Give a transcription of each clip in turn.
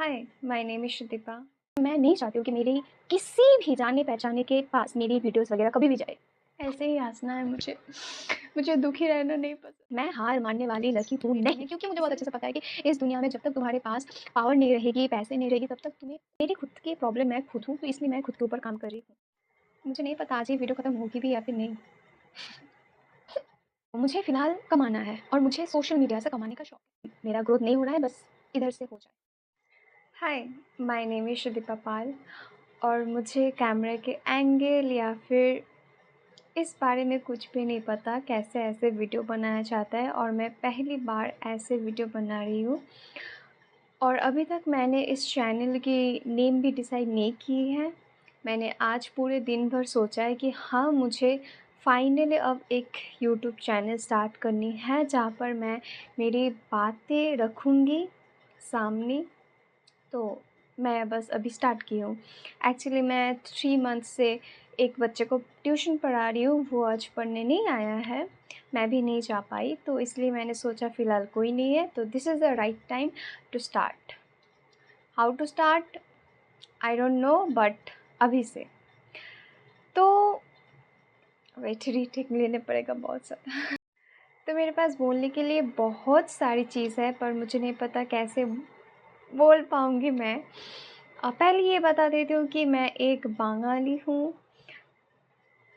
Hi, my name is Shrutika. मैं नहीं चाहती हूँ कि मेरी किसी भी जाने-पहचाने के पास मेरी वीडियोज़ वगैरह कभी भी जाए। ऐसे ही हँसना है मुझे। मुझे दुखी रहना नहीं पसंद। मैं हार मानने वाली लड़की हूँ नहीं, क्योंकि मुझे बहुत अच्छे से पता है कि इस दुनिया में जब तक तुम्हारे पास पावर नहीं रहेगी, पैसे नहीं रहेगी, तब तक तुम्हें मेरी खुद की प्रॉब्लम मैं खुद हूँ, तो इसलिए मैं खुद के ऊपर काम कर रही हूँ। मुझे नहीं पता आज ये वीडियो खत्म होगी भी या फिर नहीं। मुझे फ़िलहाल कमाना है और मुझे सोशल मीडिया से कमाने का शौक है। मेरा ग्रोथ नहीं हो रहा है, बस इधर से हो जाए। हाय, माय नेम इज़ श्रुतिका पाल और मुझे कैमरे के एंगल या फिर इस बारे में कुछ भी नहीं पता कैसे ऐसे वीडियो बनाया जाता है और मैं पहली बार ऐसे वीडियो बना रही हूँ। और अभी तक मैंने इस चैनल की नेम भी डिसाइड नहीं की है। मैंने आज पूरे दिन भर सोचा है कि हाँ, मुझे फाइनली अब एक यूट्यूब चैनल स्टार्ट करनी है जहाँ पर मैं मेरी बातें रखूँगी सामने। तो मैं बस अभी स्टार्ट की हूँ। एक्चुअली मैं 3 मंथ से एक बच्चे को ट्यूशन पढ़ा रही हूँ, वो आज पढ़ने नहीं आया है। मैं भी नहीं जा पाई, तो इसलिए मैंने सोचा फ़िलहाल कोई नहीं है, तो this is the right time to start. How to start? I don't know, but अभी से। तो वेट रीटेक लेने पड़ेगा बहुत सारा। तो मेरे पास बोलने के लिए बहुत सारी चीज़ है, पर मुझे नहीं पता कैसे बोल पाऊँगी मैं। पहले ये बता देती हूँ कि मैं एक बंगाली हूँ।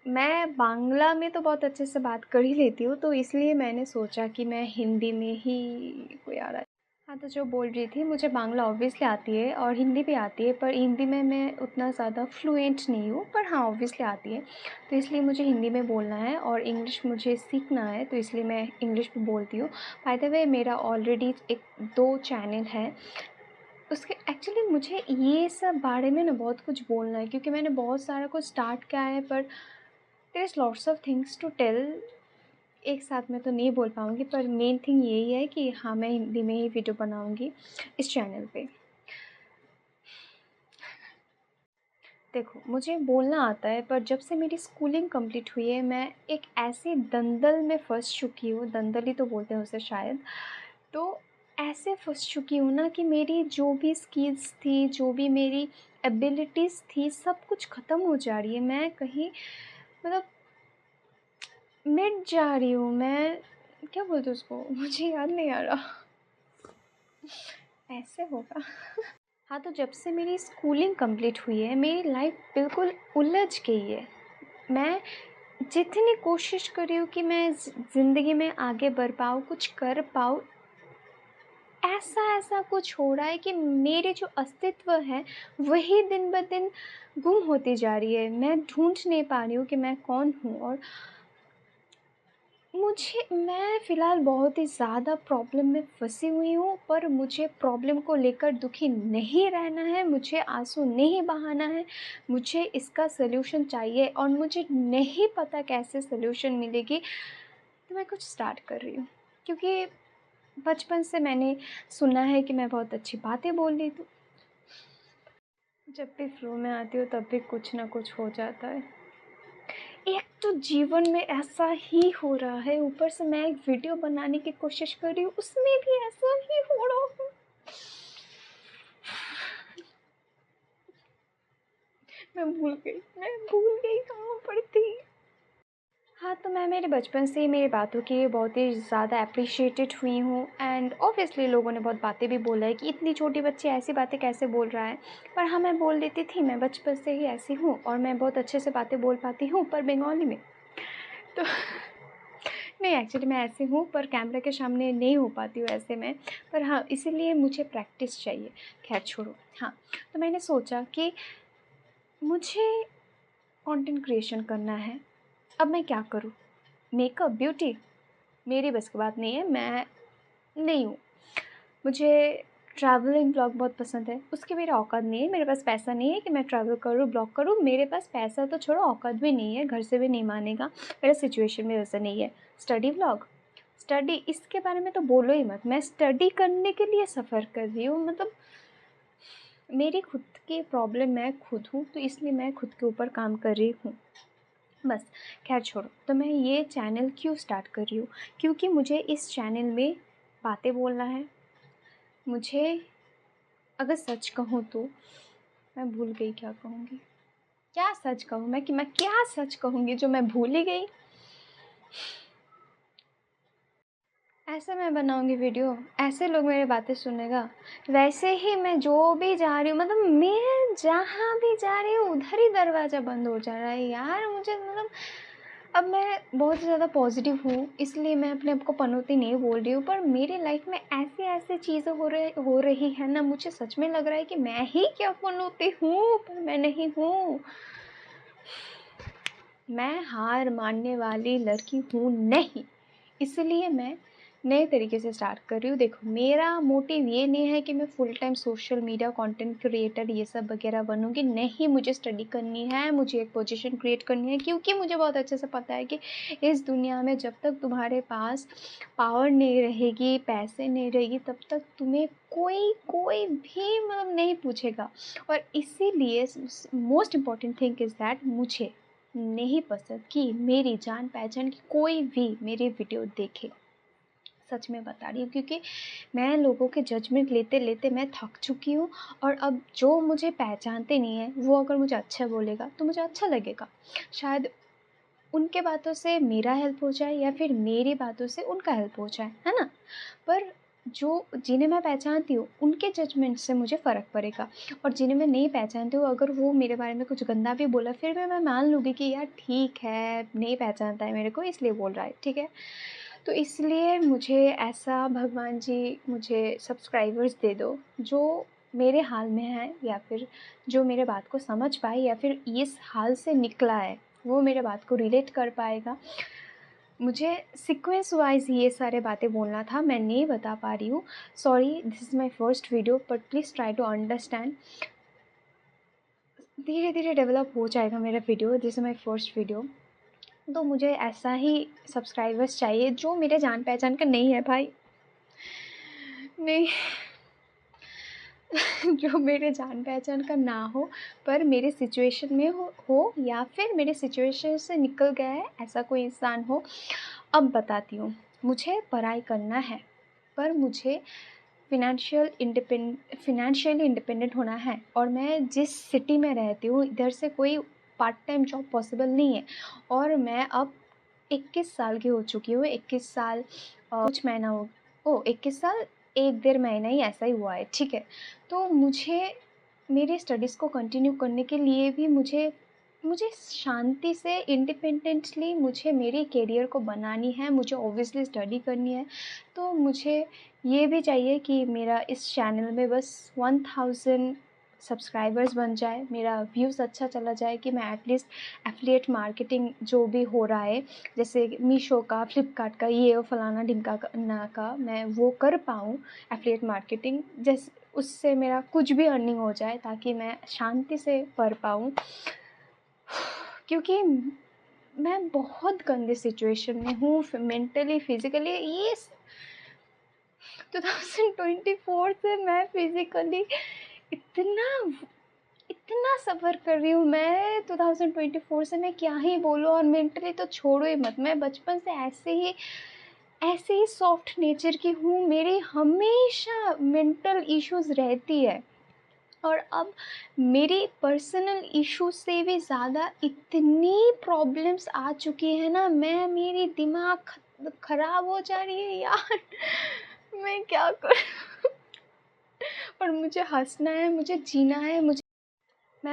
मैं बांग्ला में तो बहुत अच्छे से बात कर ही लेती हूँ, तो इसलिए मैंने सोचा कि मैं हिंदी में ही कोई आ रहा है। हाँ, तो जो बोल रही थी, मुझे बांग्ला ऑब्वियसली आती है और हिंदी भी आती है, पर हिंदी में मैं उतना ज़्यादा फ्लुएंट नहीं हूँ, पर हाँ ऑब्वियसली आती है। तो इसलिए मुझे हिंदी में बोलना है और इंग्लिश मुझे सीखना है, तो इसलिए मैं इंग्लिश भी बोलती हूँ। बाय द वे मेरा ऑलरेडी 1-2 चैनल है। उसके एक्चुअली मुझे ये सब बारे में ना बहुत कुछ बोलना है, क्योंकि मैंने बहुत सारा कुछ स्टार्ट किया है, पर there is lots of things to tell. एक साथ में तो नहीं बोल पाऊँगी, पर मेन थिंग यही है कि हाँ, मैं हिंदी में ही वीडियो बनाऊँगी इस चैनल पे। देखो, मुझे बोलना आता है, पर जब से मेरी स्कूलिंग कंप्लीट हुई है, मैं एक ऐसे दलदल में फँस चुकी हूँ, दलदल ही तो बोलते हैं उसे शायद। तो ऐसे फँस चुकी हूँ ना कि मेरी जो भी स्किल्स थी, जो भी मेरी एबिलिटीज़ थी, सब कुछ ख़त्म हो जा रही है। मैं कहीं मतलब मिट जा रही हूँ मैं, क्या बोलते हैं उसको? मुझे याद नहीं आ रहा। ऐसे होगा। हाँ, तो जब से मेरी स्कूलिंग कंप्लीट हुई है, मेरी लाइफ़ बिल्कुल उलझ गई है। मैं जितनी कोशिश कर रही हूँ कि मैं ज़िंदगी में आगे बढ़ पाऊँ, कुछ कर पाऊँ, ऐसा कुछ हो रहा है कि मेरे जो अस्तित्व है, वही दिन ब दिन गुम होती जा रही है। मैं ढूँढ नहीं पा रही हूँ कि मैं कौन हूँ। और मैं फ़िलहाल बहुत ही ज़्यादा प्रॉब्लम में फँसी हुई हूँ, पर मुझे प्रॉब्लम को लेकर दुखी नहीं रहना है, मुझे आँसू नहीं बहाना है, मुझे इसका सॉल्यूशन चाहिए और मुझे नहीं पता कैसे सॉल्यूशन मिलेगी, तो मैं कुछ स्टार्ट कर रही हूँ। क्योंकि बचपन से मैंने सुना है कि मैं बहुत अच्छी बातें बोल लेती हूँ। जब भी फ्लो में आती हूँ, तब भी कुछ ना कुछ हो जाता है। एक तो जीवन में ऐसा ही हो रहा है, ऊपर से मैं एक वीडियो बनाने की कोशिश कर रही हूँ, उसमें भी ऐसा ही हो रहा है। मैं भूल गई कहाँ पर थी। हाँ, तो मैं मेरे बचपन से ही मेरी बातों की बहुत ही ज़्यादा एप्रिशिएटेड हुई हूँ एंड ऑब्वियसली लोगों ने बहुत बातें भी बोला है कि इतनी छोटी बच्ची ऐसी बातें कैसे बोल रहा है। पर हाँ, मैं बोल देती थी, मैं बचपन से ही ऐसी हूँ और मैं बहुत अच्छे से बातें बोल पाती हूँ, पर बंगाली में। तो नहीं, एक्चुअली मैं ऐसी हूँ, पर कैमरा के सामने नहीं हो पाती हूँ ऐसे में। पर हाँ, इसीलिए मुझे प्रैक्टिस चाहिए। खैर छोड़ो। हाँ, तो मैंने सोचा कि मुझे कंटेंट क्रिएशन करना है। अब मैं क्या करूँ? मेकअप, ब्यूटी मेरी बस की बात नहीं है, मैं नहीं हूँ। मुझे ट्रैवलिंग ब्लॉग बहुत पसंद है, उसकी मेरी औकात नहीं है, मेरे पास पैसा नहीं है कि मैं ट्रैवल करूँ, ब्लॉग करूँ। मेरे पास पैसा तो छोड़ो, औकात भी नहीं है, घर से भी नहीं मानेगा, मेरा सिचुएशन भी वैसा नहीं है। स्टडी व्लॉग, स्टडी इसके बारे में तो बोलो ही मत। मैं स्टडी करने के लिए सफ़र कर रही हूँ, मतलब मेरी खुद की प्रॉब्लम मैं खुद हूँ, तो इसलिए मैं खुद के ऊपर काम कर रही हूँ बस। खैर छोड़ो। तो मैं ये चैनल क्यों स्टार्ट कर रही हूँ? क्योंकि मुझे इस चैनल में बातें बोलना है, मुझे अगर सच कहूँ तो मैं भूल गई क्या कहूँगी। क्या सच कहूँ मैं कि मैं क्या सच कहूँगी जो मैं भूल ही गई। ऐसे मैं बनाऊँगी वीडियो, ऐसे लोग मेरी बातें सुनेगा। वैसे ही मैं जो भी जा रही हूँ, मतलब मैं जहाँ भी जा रही हूँ उधर ही दरवाज़ा बंद हो जा रहा है यार। मुझे मतलब अब मैं बहुत ज़्यादा पॉजिटिव हूँ, इसलिए मैं अपने आप को पनौती नहीं बोल रही हूँ, पर मेरी लाइफ में ऐसी चीज़ें हो रही है ना, मुझे सच में लग रहा है कि मैं ही क्या पनौती हूँ, पर मैं नहीं हूँ। मैं हार मानने वाली लड़की हूँ नहीं, इसलिए मैं नए तरीके से स्टार्ट कर रही हूँ। देखो, मेरा मोटिव ये नहीं है कि मैं full time social media content creator ये सब वगैरह बनूँगी, नहीं। मुझे स्टडी करनी है, मुझे एक पोजीशन क्रिएट करनी है, क्योंकि मुझे बहुत अच्छे से पता है कि इस दुनिया में जब तक तुम्हारे पास पावर नहीं रहेगी, पैसे नहीं रहेगी, तब तक तुम्हें कोई भी मतलब नहीं पूछेगा। और इसीलिए most important thing is that मुझे नहीं पसंद कि मेरी जान पहचान की कोई भी मेरी वीडियो देखे। सच में बता रही हूँ, क्योंकि मैं लोगों के जजमेंट लेते लेते मैं थक चुकी हूँ। और अब जो मुझे पहचानते नहीं है वो अगर मुझे अच्छा बोलेगा तो मुझे अच्छा लगेगा। शायद उनके बातों से मेरा हेल्प हो जाए या फिर मेरी बातों से उनका हेल्प हो जाए, है ना। पर जो जिन्हें मैं पहचानती हूँ उनके जजमेंट से मुझे फ़र्क पड़ेगा, और जिन्हें मैं नहीं पहचानती हूँ अगर वो मेरे बारे में कुछ गंदा भी बोला, फिर भी मैं मान लूँगी कि यार ठीक है, नहीं पहचानता है मेरे को इसलिए बोल रहा है, ठीक है। तो इसलिए मुझे ऐसा भगवान जी मुझे सब्सक्राइबर्स दे दो जो मेरे हाल में है, या फिर जो मेरे बात को समझ पाए, या फिर इस हाल से निकला है वो मेरे बात को रिलेट कर पाएगा। मुझे सीक्वेंस वाइज ये सारे बातें बोलना था, मैं नहीं बता पा रही हूँ। Sorry, this is my first video, but please try to understand. धीरे धीरे डेवलप हो जाएगा मेरा video, this is my first video. तो मुझे ऐसा ही सब्सक्राइबर्स चाहिए जो मेरे जान पहचान का नहीं है भाई, नहीं। जो मेरे जान पहचान का ना हो, पर मेरे सिचुएशन में हो या फिर मेरे सिचुएशन से निकल गया है ऐसा कोई इंसान हो। अब बताती हूँ, मुझे पढ़ाई करना है, पर मुझे फिनेंशियली इंडिपेंडेंट होना है, और मैं जिस सिटी में रहती हूँ इधर से कोई पार्ट टाइम जॉब पॉसिबल नहीं है। और मैं अब 21 साल की हो चुकी हूँ। 21 साल कुछ महीना हो, 21 साल 1 डेढ़ महीना ही ऐसा ही हुआ है, ठीक है। तो मुझे मेरे स्टडीज़ को कंटिन्यू करने के लिए भी मुझे मुझे शांति से इंडिपेंडेंटली मुझे मेरे करियर को बनानी है, मुझे ऑब्वियसली स्टडी करनी है। तो मुझे ये भी चाहिए कि मेरा इस चैनल में बस 1000 सब्सक्राइबर्स बन जाए, मेरा व्यूज़ अच्छा चला जाए, कि मैं एटलीस्ट एफिलिएट मार्केटिंग जो भी हो रहा है, जैसे मीशो का, फ्लिपकार्ट का, ये फलाना ढिमका का मैं वो कर पाऊँ एफिलिएट मार्केटिंग, जैसे उससे मेरा कुछ भी अर्निंग हो जाए ताकि मैं शांति से पढ़ पाऊँ। क्योंकि मैं बहुत गंदे सिचुएशन में हूँ, मेंटली, फिज़िकली। ये 2024 से मैं फिज़िकली इतना इतना सफ़र कर रही हूँ मैं 2024 से, मैं क्या ही बोलूँ। और मेंटली तो छोड़ो ही मत, मैं बचपन से ऐसे ही सॉफ्ट नेचर की हूँ, मेरी हमेशा मेंटल इश्यूज़ रहती है। और अब मेरी पर्सनल इशू से भी ज़्यादा इतनी प्रॉब्लम्स आ चुकी है ना, मेरी दिमाग ख़राब हो जा रही है यार। मैं क्या करूँ। और मुझे हंसना है, मुझे जीना है, मैं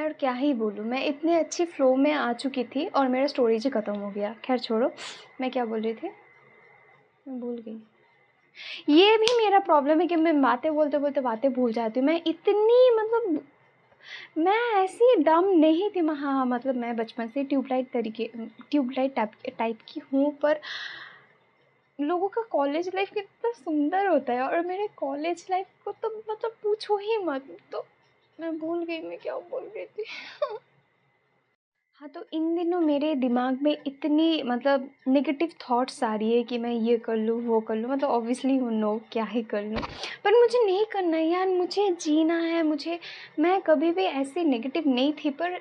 और क्या ही बोलूँ। मैं इतनी अच्छी फ्लो में आ चुकी थी और मेरा स्टोरेज ही ख़त्म हो गया। खैर छोड़ो, मैं क्या बोल रही थी, मैं भूल गई। ये भी मेरा प्रॉब्लम है कि मैं बातें बोलते बोलते बातें भूल जाती हूँ। मैं इतनी मतलब मैं ऐसी डम नहीं थी। हाँ, मतलब मैं बचपन से ट्यूबलाइट टाइप की हूँ, पर लोगों का कॉलेज लाइफ कितना सुंदर होता है, और मेरे कॉलेज लाइफ को तो मतलब पूछो ही मत। तो मैं भूल गई मैं क्या बोल रही थी। हाँ, तो इन दिनों मेरे दिमाग में इतनी मतलब नेगेटिव थॉट्स आ रही है कि मैं ये कर लूँ, वो कर लूँ, मतलब ऑब्वियसली नो, क्या ही कर लूँ। पर मुझे नहीं करना है यार, मुझे जीना है। मैं कभी भी ऐसी नेगेटिव नहीं थी, पर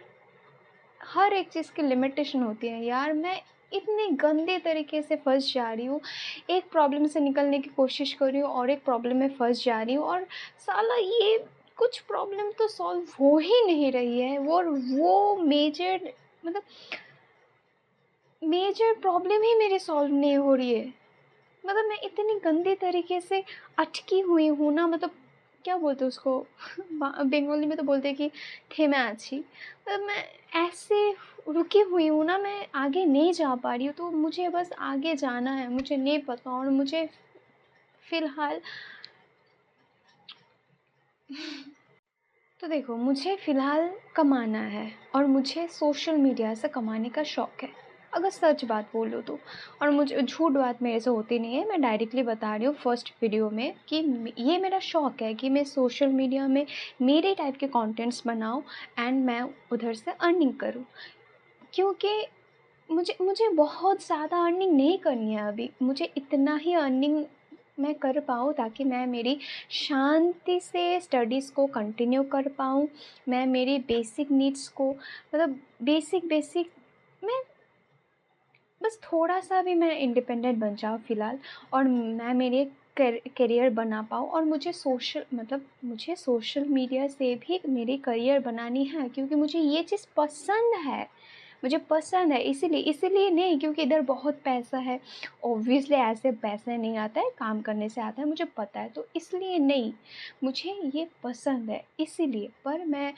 हर एक चीज़ की लिमिटेशन होती है यार। मैं इतने गंदे तरीके से फंस जा रही हूँ, एक प्रॉब्लम से निकलने की कोशिश कर रही हूँ और एक प्रॉब्लम में फंस जा रही हूँ, और साला ये कुछ प्रॉब्लम तो सॉल्व हो ही नहीं रही है, वो मेजर मतलब मेजर प्रॉब्लम ही मेरी सॉल्व नहीं हो रही है। मतलब मैं इतनी गंदे तरीके से अटकी हुई हूँ ना, मतलब क्या बोलते हैं उसको बंगाली में तो बोलते हैं कि থেমে আছি। मतलब मैं ऐसे रुकी हुई हूँ ना, मैं आगे नहीं जा पा रही हूँ। तो मुझे बस आगे जाना है, मुझे नहीं पता, और मुझे फ़िलहाल तो देखो, मुझे फ़िलहाल कमाना है और मुझे सोशल मीडिया से कमाने का शौक़ है, अगर सच बात बोलूँ तो। और मुझे झूठ बात मेरे से होती नहीं है, मैं डायरेक्टली बता रही हूँ फर्स्ट वीडियो में कि ये मेरा शौक़ है कि मैं सोशल मीडिया में मेरे टाइप के कंटेंट्स बनाऊँ एंड मैं उधर से अर्निंग करूँ। क्योंकि मुझे बहुत ज़्यादा अर्निंग नहीं करनी है अभी, मुझे इतना ही अर्निंग मैं कर पाऊँ ताकि मैं मेरी शांति से स्टडीज़ को कंटिन्यू कर पाऊँ। मैं मेरी बेसिक नीड्स को मतलब बेसिक मैं बस थोड़ा-सा भी मैं इंडिपेंडेंट बन जाऊँ फ़िलहाल, और मैं मेरे करियर बना पाऊँ। और मुझे सोशल मीडिया से भी मेरी करियर बनानी है, क्योंकि मुझे ये चीज़ पसंद है। मुझे पसंद है, इसीलिए नहीं क्योंकि इधर बहुत पैसा है। ऑब्वियसली ऐसे पैसे नहीं आता है, काम करने से आता है, मुझे पता है। तो इसलिए नहीं, मुझे ये पसंद है इसीलिए। पर मैं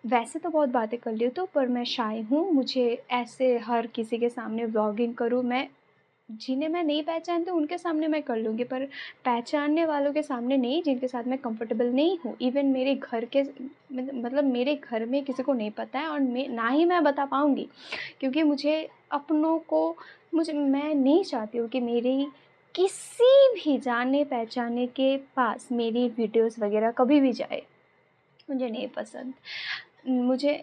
वैसे तो बहुत बातें कर लेती हूँ, पर मैं शाय हूँ, मुझे ऐसे हर किसी के सामने व्लॉगिंग करूँ, मैं जिन्हें मैं नहीं पहचानती उनके सामने मैं कर लूँगी, पर पहचानने वालों के सामने नहीं, जिनके साथ मैं कंफर्टेबल नहीं हूँ। इवन मेरे घर के मतलब मेरे घर में किसी को नहीं पता है, और ना ही मैं बता पाऊँगी, क्योंकि मुझे अपनों को मैं नहीं चाहती हूँ कि मेरी किसी भी जाने पहचाने के पास मेरी वीडियोस वगैरह कभी भी जाए। मुझे नहीं पसंद। मुझे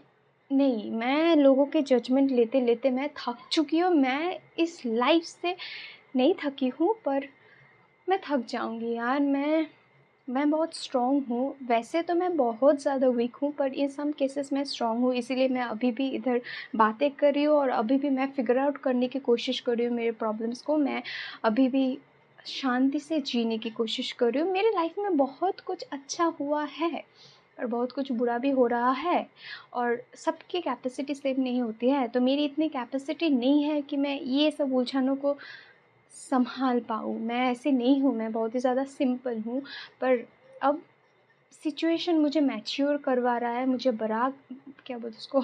नहीं, मैं लोगों के जजमेंट लेते-लेते मैं थक चुकी हूँ। मैं इस लाइफ़ से नहीं थकी हूँ, पर मैं थक जाऊँगी यार। मैं बहुत स्ट्रॉन्ग हूँ। वैसे तो मैं बहुत ज़्यादा वीक हूँ, पर इन सम केसेस मैं स्ट्रॉन्ग हूँ, इसीलिए मैं अभी भी इधर बातें कर रही हूँ, और अभी भी मैं फ़िगर आउट करने की कोशिश कर रही हूँ मेरे प्रॉब्लम्स को। मैं अभी भी शांति से जीने की कोशिश कर रही हूँ। मेरी लाइफ़ में बहुत कुछ अच्छा हुआ है, और बहुत कुछ बुरा भी हो रहा है, और सबकी कैपेसिटी सेम नहीं होती है। तो मेरी इतनी कैपेसिटी नहीं है कि मैं ये सब उलझनों को संभाल पाऊँ। मैं ऐसी नहीं हूँ, मैं बहुत ही ज़्यादा सिंपल हूँ। पर अब सिचुएशन मुझे मैच्योर करवा रहा है, मुझे बड़ा क्या बोलते उसको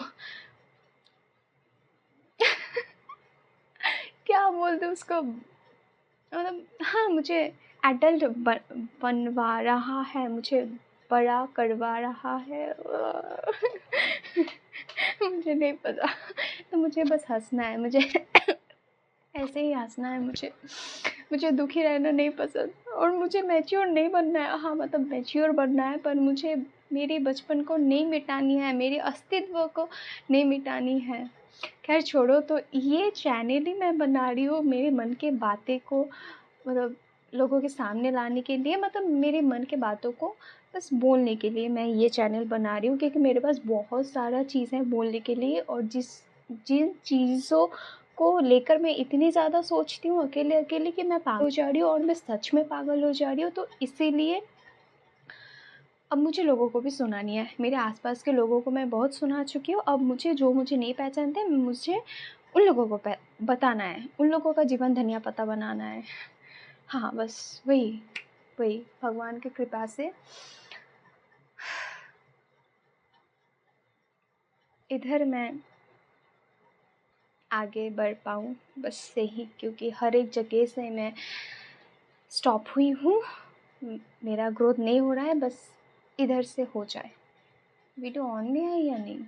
क्या बोलते उसको, मतलब हाँ, मुझे एडल्ट बनवा रहा है, मुझे बड़ा करवा रहा है। मुझे नहीं पता, तो मुझे बस हँसना है, मुझे ऐसे ही हँसना है। मुझे दुखी रहना नहीं पसंद, और मुझे मैच्योर नहीं बनना है। हाँ, मतलब मैच्योर बनना है, पर मुझे मेरी बचपन को नहीं मिटानी है, मेरे अस्तित्व को नहीं मिटानी है। खैर छोड़ो, तो ये चैनल ही मैं बना रही हूँ मेरे मन के बातें को मतलब लोगों के सामने लाने के लिए, मतलब मेरे मन के बातों को बस बोलने के लिए मैं ये चैनल बना रही हूँ, क्योंकि मेरे पास बहुत सारा चीज़ें बोलने के लिए, और जिन चीज़ों को लेकर मैं इतनी ज़्यादा सोचती हूँ अकेले कि मैं पागल हो जा रही हूँ, और मैं सच में पागल हो जा रही हूँ। तो इसीलिए अब मुझे लोगों को भी सुनानी है। मेरे आसपास के लोगों को मैं बहुत सुना चुकी हूँ। अब जो मुझे नहीं पहचानते, मुझे उन लोगों को बताना है, उन लोगों का जीवन धनिया पत्ता बनाना है। हाँ, बस वही भगवान की कृपा से इधर मैं आगे बढ़ पाऊँ, बस यही, क्योंकि हर एक जगह से मैं स्टॉप हुई हूँ। मेरा ग्रोथ नहीं हो रहा है, बस इधर से हो जाए। वीडियो ऑन भी है या नहीं?